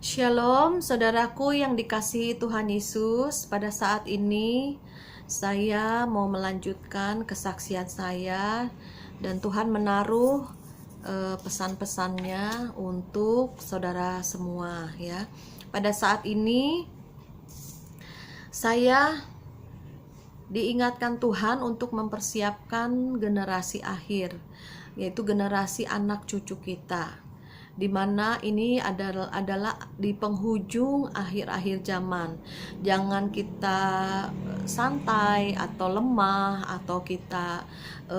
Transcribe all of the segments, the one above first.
Shalom, saudaraku yang dikasihi Tuhan Yesus. Pada saat ini saya mau melanjutkan kesaksian saya dan Tuhan menaruh pesan-pesannya untuk saudara semua ya. Pada saat ini saya diingatkan Tuhan untuk mempersiapkan generasi akhir, yaitu generasi anak cucu kita, di mana ini adalah di penghujung akhir-akhir zaman. Jangan kita santai atau lemah atau kita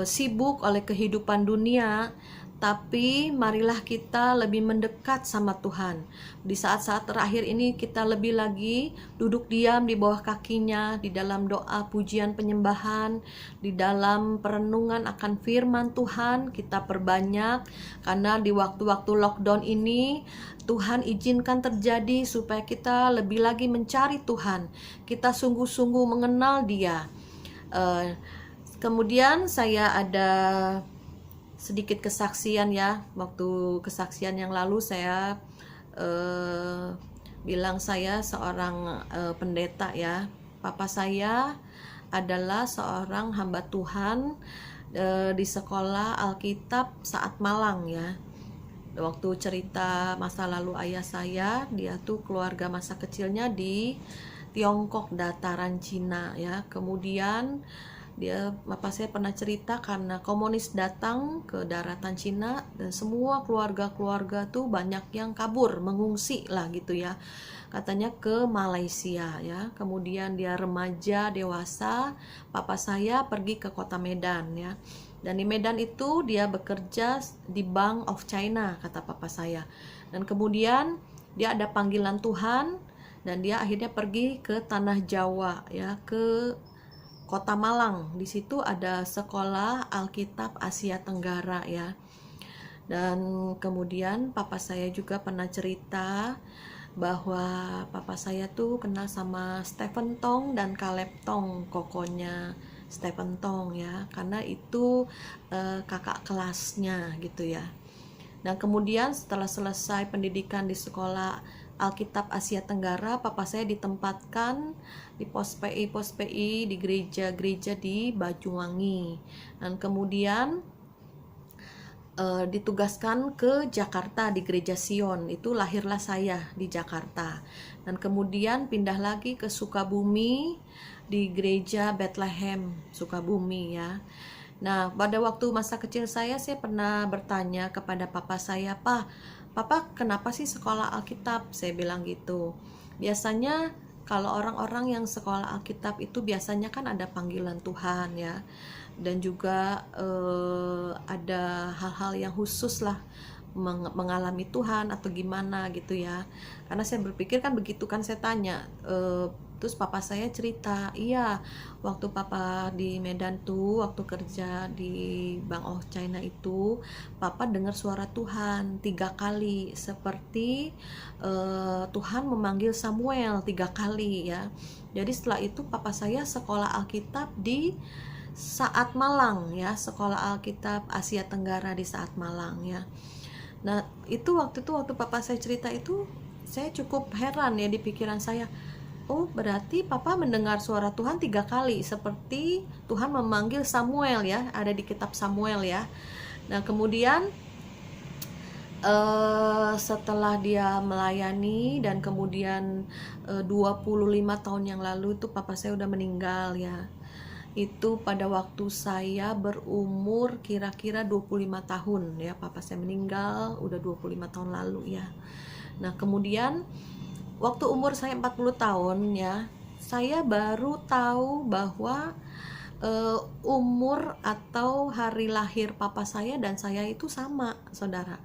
sibuk oleh kehidupan dunia, tapi marilah kita lebih mendekat sama Tuhan. Di saat-saat terakhir ini kita lebih lagi duduk diam di bawah kakinya, di dalam doa pujian penyembahan, di dalam perenungan akan firman Tuhan kita perbanyak. Karena di waktu-waktu lockdown ini Tuhan izinkan terjadi supaya kita lebih lagi mencari Tuhan, kita sungguh-sungguh mengenal Dia. Kemudian saya ada sedikit kesaksian ya. Waktu kesaksian yang lalu saya bilang saya seorang pendeta ya. Papa saya adalah seorang hamba Tuhan di sekolah Alkitab Saat Malang ya. Waktu cerita masa lalu ayah saya, dia tuh keluarga masa kecilnya di Tiongkok, dataran Cina ya. Kemudian bapak saya pernah cerita karena komunis datang ke daratan Cina dan semua keluarga-keluarga tuh banyak yang kabur, mengungsi lah gitu ya, katanya ke Malaysia ya. Kemudian dia remaja dewasa, papa saya pergi ke kota Medan ya, dan di Medan itu dia bekerja di Bank of China kata papa saya. Dan kemudian dia ada panggilan Tuhan dan dia akhirnya pergi ke tanah Jawa ya, ke Kota Malang. Di situ ada sekolah Alkitab Asia Tenggara ya. Dan kemudian papa saya juga pernah cerita bahwa papa saya tuh kenal sama Stephen Tong dan Caleb Tong, kokonya Stephen Tong ya, karena itu kakak kelasnya gitu ya. Dan kemudian setelah selesai pendidikan di sekolah Alkitab Asia Tenggara, papa saya ditempatkan di pos PI di gereja-gereja di Banyuwangi. Dan kemudian ditugaskan ke Jakarta di Gereja Sion. Itu lahirlah saya di Jakarta. Dan kemudian pindah lagi ke Sukabumi di Gereja Bethlehem Sukabumi ya. Nah, pada waktu masa kecil saya pernah bertanya kepada papa saya, Papa kenapa sih sekolah Alkitab? Saya bilang gitu. Biasanya kalau orang-orang yang sekolah Alkitab itu biasanya kan ada panggilan Tuhan ya, dan juga ada hal-hal yang khusus lah, mengalami Tuhan atau gimana gitu ya. Karena saya berpikir kan begitu, kan saya tanya, terus papa saya cerita, iya waktu papa di Medan tuh, waktu kerja di Bank of China itu, papa dengar suara Tuhan 3 kali, seperti Tuhan memanggil Samuel 3 kali ya. Jadi setelah itu papa saya sekolah Alkitab di Saat Malang ya, sekolah Alkitab Asia Tenggara di Saat Malang ya. Nah itu waktu papa saya cerita itu, saya cukup heran ya di pikiran saya. Oh, berarti papa mendengar suara Tuhan 3 kali, seperti Tuhan memanggil Samuel ya, ada di kitab Samuel ya. Nah kemudian setelah dia melayani dan kemudian 25 tahun yang lalu itu papa saya udah meninggal ya. Itu pada waktu saya berumur kira-kira 25 tahun ya, papa saya meninggal udah 25 tahun lalu ya. Nah kemudian waktu umur saya 40 tahun ya, saya baru tahu bahwa umur atau hari lahir papa saya dan saya itu sama, saudara.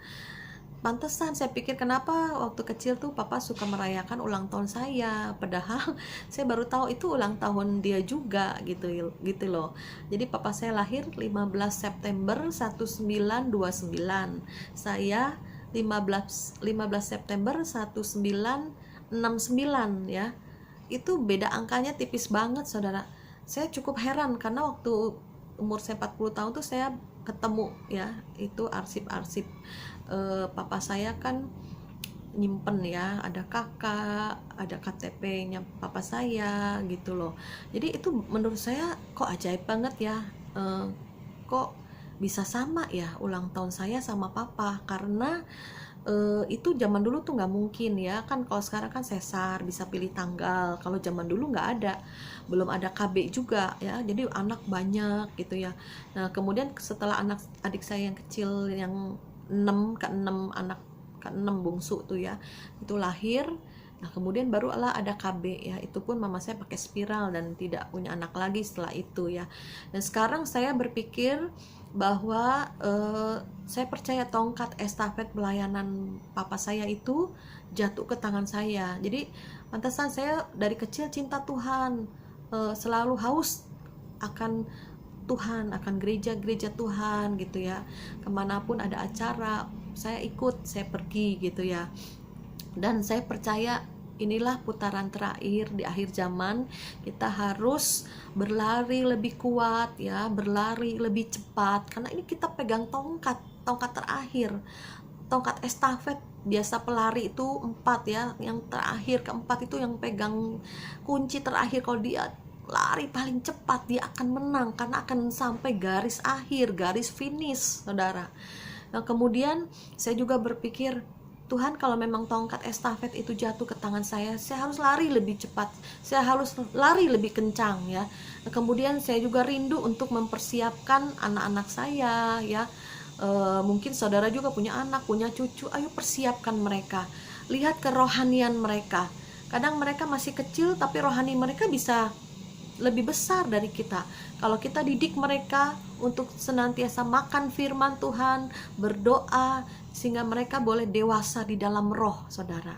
Pantesan saya pikir kenapa waktu kecil tuh papa suka merayakan ulang tahun saya, padahal saya baru tahu itu ulang tahun dia juga gitu loh. Jadi papa saya lahir 15 September 1929, saya 15 September 1969 ya. Itu beda angkanya tipis banget, saudara. Saya cukup heran karena waktu umur saya 40 tahun tuh saya ketemu ya, itu arsip-arsip papa saya kan nyimpen ya, ada kakak, ada KTP-nya papa saya gitu loh. Jadi itu menurut saya kok ajaib banget ya, kok bisa sama ya ulang tahun saya sama papa, karena itu zaman dulu tuh nggak mungkin ya kan. Kalau sekarang kan sesar bisa pilih tanggal, kalau zaman dulu nggak ada, belum ada KB juga ya, jadi anak banyak gitu ya. Nah kemudian setelah anak adik saya yang kecil yang 6 anak ke-6 bungsu tuh ya itu lahir, nah kemudian barulah ada KB ya, itu pun mama saya pakai spiral dan tidak punya anak lagi setelah itu ya. Dan sekarang saya berpikir bahwa saya percaya tongkat estafet pelayanan papa saya itu jatuh ke tangan saya. Jadi pantesan saya dari kecil cinta Tuhan, selalu haus akan Tuhan, akan gereja-gereja Tuhan gitu ya. Kemanapun ada acara saya ikut, saya pergi gitu ya. Dan saya percaya inilah putaran terakhir di akhir zaman. Kita harus berlari lebih kuat ya, berlari lebih cepat, karena ini kita pegang tongkat terakhir, tongkat estafet. Biasa pelari itu 4 ya, yang terakhir keempat itu yang pegang kunci terakhir. Kalau dia lari paling cepat dia akan menang, karena akan sampai garis akhir, garis finish saudara. Nah kemudian saya juga berpikir, Tuhan kalau memang tongkat estafet itu jatuh ke tangan saya harus lari lebih cepat, saya harus lari lebih kencang ya. Nah, kemudian saya juga rindu untuk mempersiapkan anak-anak saya ya. Mungkin saudara juga punya anak, punya cucu, ayo persiapkan mereka, lihat kerohanian mereka. Kadang mereka masih kecil tapi rohani mereka bisa lebih besar dari kita. Kalau kita didik mereka untuk senantiasa makan firman Tuhan, berdoa, sehingga mereka boleh dewasa di dalam roh, saudara.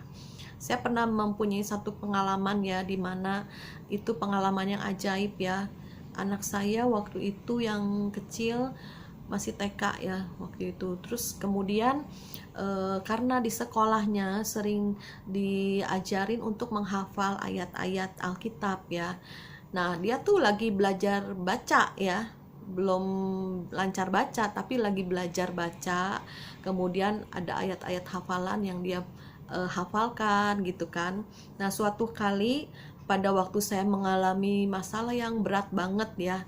Saya pernah mempunyai satu pengalaman ya, di mana itu pengalaman yang ajaib ya. Anak saya waktu itu yang kecil masih TK ya waktu itu. Terus kemudian karena di sekolahnya sering diajarin untuk menghafal ayat-ayat Alkitab ya. Nah dia tuh lagi belajar baca ya, belum lancar baca tapi lagi belajar baca. Kemudian ada ayat-ayat hafalan yang dia hafalkan gitu kan. Nah suatu kali pada waktu saya mengalami masalah yang berat banget ya,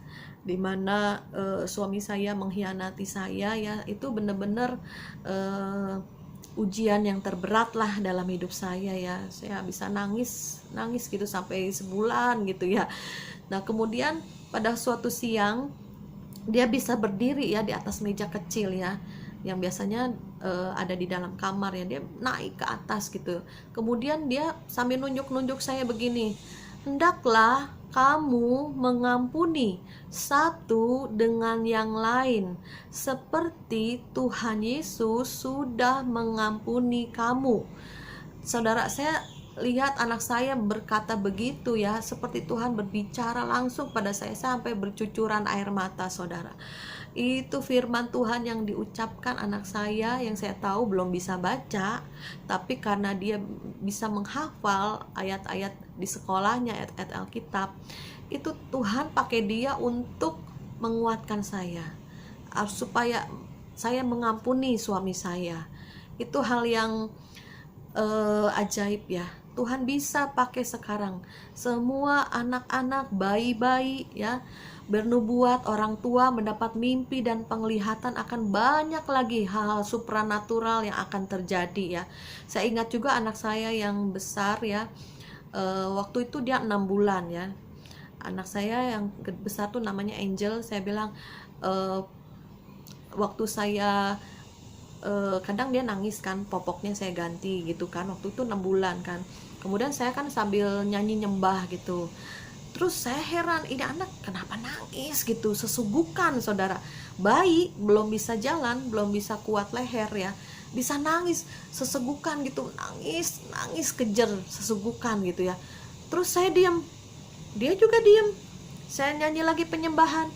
dimana suami saya mengkhianati saya ya, itu bener-bener ujian yang terberat lah dalam hidup saya ya. Saya bisa nangis gitu sampai sebulan gitu ya. Nah kemudian pada suatu siang dia bisa berdiri ya di atas meja kecil ya, yang biasanya ada di dalam kamar ya, dia naik ke atas gitu. Kemudian dia sambil nunjuk-nunjuk saya begini, hendaklah kamu mengampuni satu dengan yang lain seperti Tuhan Yesus sudah mengampuni kamu. Saudara, saya lihat anak saya berkata begitu ya, seperti Tuhan berbicara langsung pada saya sampai bercucuran air mata, saudara. Itu firman Tuhan yang diucapkan anak saya yang saya tahu belum bisa baca, tapi karena dia bisa menghafal ayat-ayat di sekolahnya, ayat-ayat Alkitab, itu Tuhan pakai dia untuk menguatkan saya supaya saya mengampuni suami saya. Itu hal yang ajaib ya. Tuhan bisa pakai sekarang semua anak-anak, bayi-bayi ya, bernubuat, orang tua mendapat mimpi dan penglihatan, akan banyak lagi hal-hal supranatural yang akan terjadi ya. Saya ingat juga anak saya yang besar ya, waktu itu dia 6 bulan ya. Anak saya yang besar tuh namanya Angel. Saya bilang waktu saya kadang dia nangis kan, popoknya saya ganti gitu kan, waktu itu 6 bulan kan. Kemudian saya kan sambil nyanyi nyembah gitu, terus saya heran, ini anak kenapa nangis gitu, sesugukan saudara, bayi belum bisa jalan, belum bisa kuat leher ya, bisa nangis sesegukan gitu, nangis kejer sesugukan gitu ya. Terus saya diam, dia juga diam, saya nyanyi lagi penyembahan,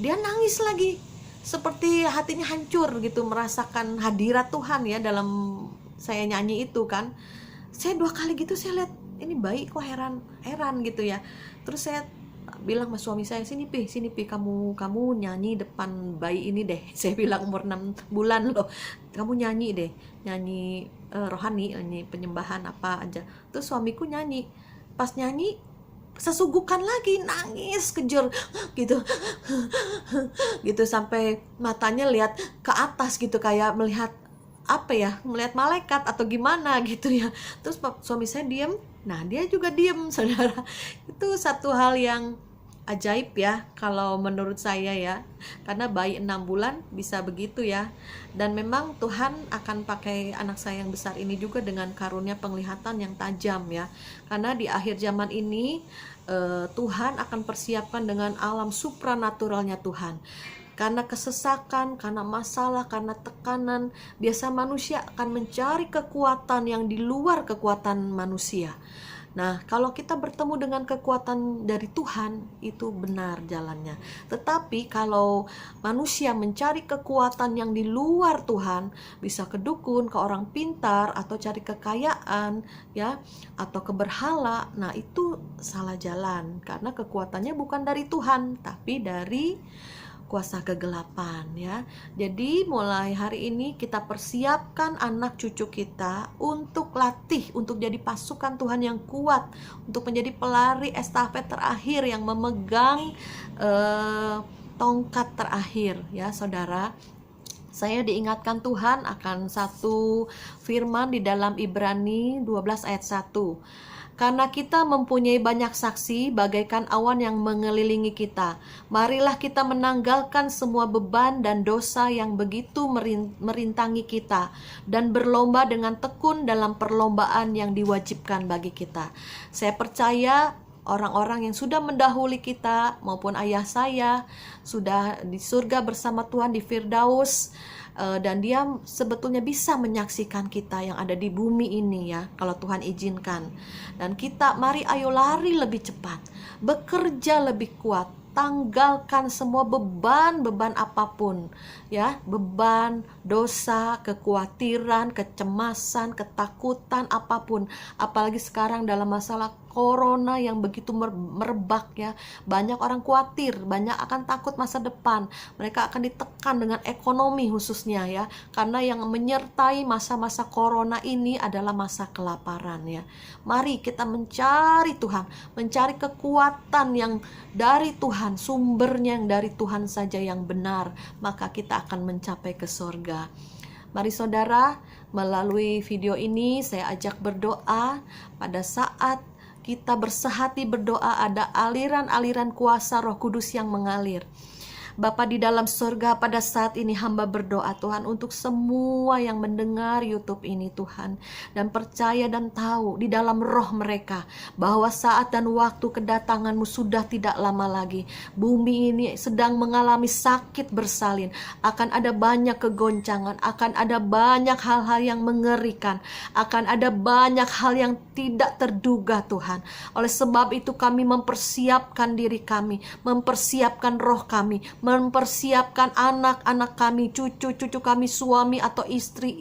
dia nangis lagi, seperti hatinya hancur gitu, merasakan hadirat Tuhan ya dalam saya nyanyi itu kan. Saya 2 kali gitu saya lihat ini bayi kok heran gitu ya. Terus saya bilang sama suami saya, sini pi kamu nyanyi depan bayi ini deh. Saya bilang umur 6 bulan loh, kamu nyanyi deh, nyanyi rohani, ini penyembahan apa aja. Terus suamiku nyanyi, pas nyanyi sesugukan lagi, nangis kejer gitu gitu sampai matanya lihat ke atas gitu, kayak melihat apa ya, melihat malaikat atau gimana gitu ya. Terus suami saya diem, nah dia juga diem saudara. Itu satu hal yang ajaib ya kalau menurut saya ya, karena bayi 6 bulan bisa begitu ya. Dan memang Tuhan akan pakai anak saya yang besar ini juga dengan karunia penglihatan yang tajam ya, karena di akhir zaman ini Tuhan akan persiapkan dengan alam supranaturalnya Tuhan. Karena kesesakan, karena masalah, karena tekanan, biasa manusia akan mencari kekuatan yang di luar kekuatan manusia. Nah, kalau kita bertemu dengan kekuatan dari Tuhan, itu benar jalannya. Tetapi kalau manusia mencari kekuatan yang di luar Tuhan, bisa ke dukun, ke orang pintar, atau cari kekayaan, ya, atau ke berhala, nah itu salah jalan. Karena kekuatannya bukan dari Tuhan, tapi dari kuasa kegelapan ya. Jadi mulai hari ini kita persiapkan anak cucu kita untuk latih, untuk jadi pasukan Tuhan yang kuat, untuk menjadi pelari estafet terakhir yang memegang tongkat terakhir ya saudara. Saya diingatkan Tuhan akan satu firman di dalam Ibrani 12 ayat 1. Karena kita mempunyai banyak saksi bagaikan awan yang mengelilingi kita, marilah kita menanggalkan semua beban dan dosa yang begitu merintangi kita, dan berlomba dengan tekun dalam perlombaan yang diwajibkan bagi kita. Saya percaya orang-orang yang sudah mendahului kita maupun ayah saya sudah di surga bersama Tuhan di Firdaus, dan dia sebetulnya bisa menyaksikan kita yang ada di bumi ini ya, kalau Tuhan izinkan. Dan kita mari ayo lari lebih cepat, bekerja lebih kuat, tanggalkan semua beban apapun ya, beban, dosa, kekhawatiran, kecemasan, ketakutan apapun. Apalagi sekarang dalam masalah corona yang begitu merebak ya, banyak orang khawatir, banyak akan takut masa depan. Mereka akan ditekan dengan ekonomi khususnya ya, karena yang menyertai masa-masa corona ini adalah masa kelaparan ya. Mari kita mencari Tuhan, mencari kekuatan yang dari Tuhan, sumbernya yang dari Tuhan saja yang benar, maka kita akan mencapai ke surga. Mari saudara, melalui video ini saya ajak berdoa. Pada saat kita bersehati berdoa, ada aliran-aliran kuasa Roh Kudus yang mengalir. Bapa di dalam surga, pada saat ini hamba berdoa Tuhan untuk semua yang mendengar YouTube ini Tuhan, dan percaya dan tahu di dalam roh mereka bahwa saat dan waktu kedatangan-Mu sudah tidak lama lagi. Bumi ini sedang mengalami sakit bersalin, akan ada banyak kegoncangan, akan ada banyak hal-hal yang mengerikan, akan ada banyak hal yang tidak terduga Tuhan. Oleh sebab itu kami mempersiapkan diri kami, mempersiapkan roh kami, mempersiapkan anak-anak kami, cucu-cucu kami, suami atau istri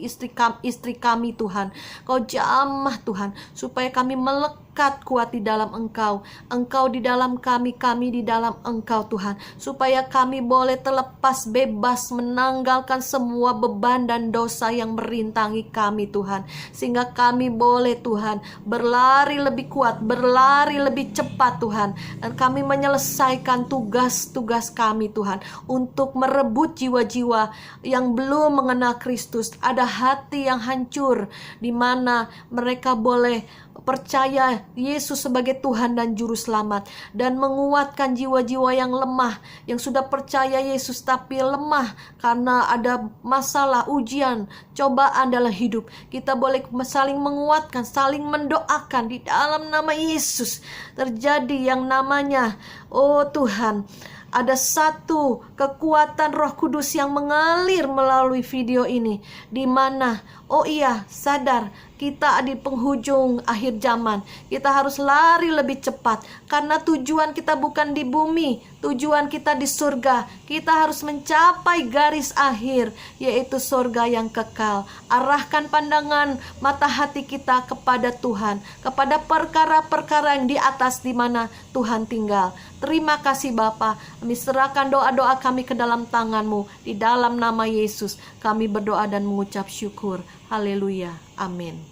kami Tuhan. Kau jamah Tuhan, supaya kami melekat kuat di dalam Engkau, Engkau di dalam kami, kami di dalam Engkau Tuhan, supaya kami boleh terlepas bebas menanggalkan semua beban dan dosa yang merintangi kami Tuhan, sehingga kami boleh Tuhan berlari lebih kuat, berlari lebih cepat Tuhan, dan kami menyelesaikan tugas-tugas kami Tuhan, untuk merebut jiwa-jiwa yang belum mengenal Kristus. Ada hati yang hancur, di mana mereka boleh percaya Yesus sebagai Tuhan dan Juru Selamat, dan menguatkan jiwa-jiwa yang lemah, yang sudah percaya Yesus tapi lemah karena ada masalah, ujian, cobaan dalam hidup. Kita boleh saling menguatkan, saling mendoakan di dalam nama Yesus. Terjadi yang namanya, oh Tuhan, ada satu kekuatan Roh Kudus yang mengalir melalui video ini, di mana oh iya, sadar kita di penghujung akhir zaman. Kita harus lari lebih cepat, karena tujuan kita bukan di bumi, tujuan kita di surga. Kita harus mencapai garis akhir, yaitu surga yang kekal. Arahkan pandangan mata hati kita kepada Tuhan, kepada perkara-perkara yang di atas, di mana Tuhan tinggal. Terima kasih Bapa, kami serahkan doa-doa kami ke dalam tangan-Mu. Di dalam nama Yesus kami berdoa dan mengucap syukur. Haleluya. Amin.